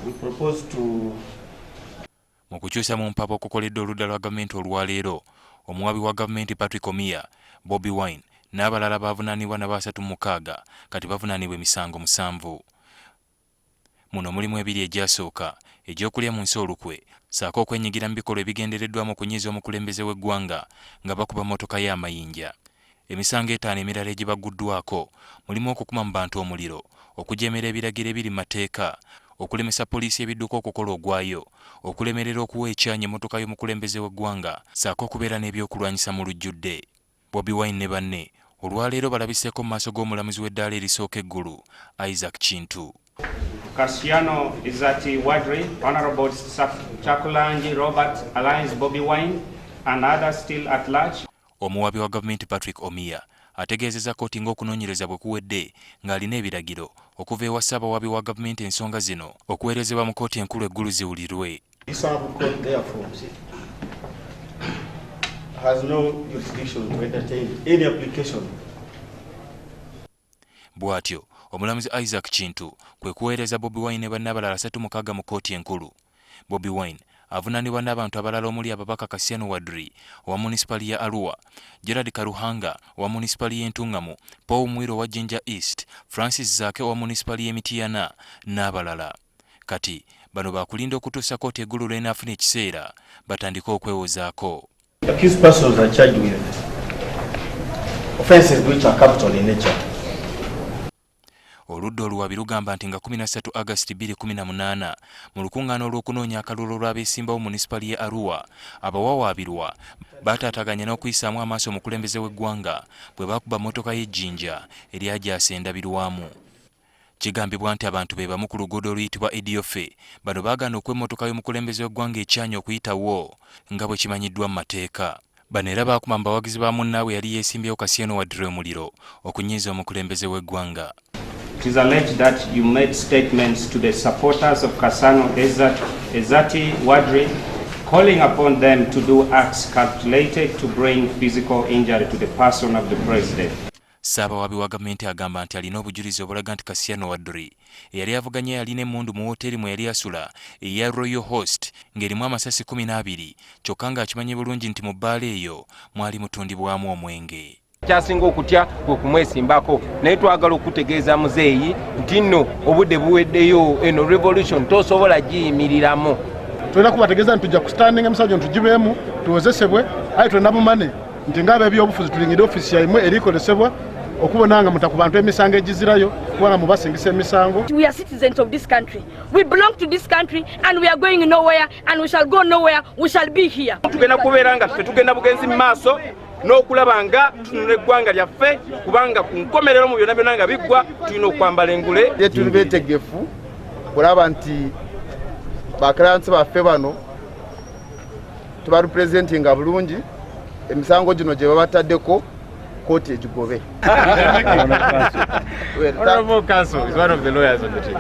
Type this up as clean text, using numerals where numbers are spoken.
We propose to mu kukyusa mu mpapa okukoledde oludda lwa gavumenti olwaleero, omuwabi wa gavumenti Patrick Omiya, Bobi Wine n'abalala bavunaanibwa na 36 kati bavunaanibwa emisango 7. Muno mulimu ebiri egyasooka egy'okulya mu nsi olukwe saako okwenyigira mu bikolwa ebigendereddwamu okunyiiza omukulembeze w'eggwanga nga bakuba mmotoka y'amayinja. Emisango 5 emirala egibaguddwako mulimu okukuma mu bantu omuliro, okujeemera ebiragiro ebiri mu mateeka, okulemesa poliisi ebidduka okukola ogwayo, okulemerera okuwa ekyanya emmotoka y'omukulembeze w'eggwanga saako okubeera n'ebyokulwanyisa mu lujjudde. Bobi Wine ne banne olwaleero balabiseeko mu maaso g'omulamuzi w'eddaala erisooka eggulu Isaac Kintu. Kassiano Ezzati Wadri, Honorable Kyagulanyi Robert Alliance Bobi Wine and others still at large. Omuwabi wa gavumenti Patrick Omiya ategeezezza kkooti ng'okunoonyereza bwe kuwedde ng'alina ebiragiro okuva ewa ssaabawabi wa gavumenti ensonga zino okuweerezebwa mu kkooti enkulu eggulu ziwulirwe. has no jurisdiction to entertain any application. Bw'atyo omulamuzi Isaac Kintu kwe kuweereza Bobi Wine ne banne abalala 36 mu kkooti enkulu. Bobi Wine avunaanibwa n'abantu abalala omuli ababaka Kassiano Wadri owa munisipali ya Arua, Gerard Karuhanga owa munisipali y'Entungamu, Paul Mwiro owa Jinja East, Francis Zaake owa munisipali y'Emityana n'abalala. Kati bano bakulinda okutuusa kkooti eggulu lw'enaafuna ekiseera batandika okwewozaako. Accused persons are charged with offences which are capital in nature. Oludda oluwabi lugamba nti nga 13 August 2018 mu lukuŋŋaana olw'okunoonya akalulu olw'abeesimbawo munisipali ya Arua, abawawaabirwa baataataganya n'okuyisaamu amaaso omukulembeze w'eggwanga bwe baakuba mmotoka y'ejjinja eryajaasa endabirwamu. Kigambibwa nti abantu be bamu ku luguudo oluyitibwa Idiofe bano baagaana okw'emmotoka y'omukulembeze w'eggwanga ekyanya okuyitawo nga bwe kimanyiddwa mu mateeka. Bano era baakuma mu bawagizi ba munnaabwe yali yeesimbyewo Kassiano Wadri omuliro okunyiiza omukulembeze w'eggwanga. It is alleged that you made statements to the supporters of Kassiano Ezzati Wadri, calling upon them to do acts calculated to bring physical injury to the person of the president. Ssaabawabi wa gavumenti agamba nti alina obujulizi obulaga nti Kassiano Wadri eyali avuganya yalina emmundu mu woteeri mwe yali asula eya Royal Host ng'erimu amasasi 12 kyokka ng'akimanyi bulungi nti mu bbaala eyo mwali mutundibwamu omwenge. Kyasinga okutya okumwesimbako naye twagala okutegeeza muzeeyi nti nno obudde buweddeyo eno revolution tosobola giyimiriramu. Tulina kubategeeza nti tujja kustandinga emisajja ntugibeemu tuwozesebwe aye tulina bumane nti ng'ab'ebyobufuzi tulingidde ofiisi yaimwe erikolesebwa okubonanga mutaku bantu emisango egizirayo kubanga mubasingisa emisango. We are citizens of this country. We belong to this country and we are going nowhere and we shall go nowhere. We shall be here. Tugenda kubeera nga tugenda bugenzi mu maaso n'okulaba nga tunula eggwanga lyaffe kubanga ku nkomerero mu byonna byonna nga biggwa tulina okwambala engule. Tuli beetegefu kulaba nti bakalansi baffe bano tubarepresentinga bulungi emisango gino gye babataddeko kkooti egigobe. Honorable Counsel is one of the lawyers on the team.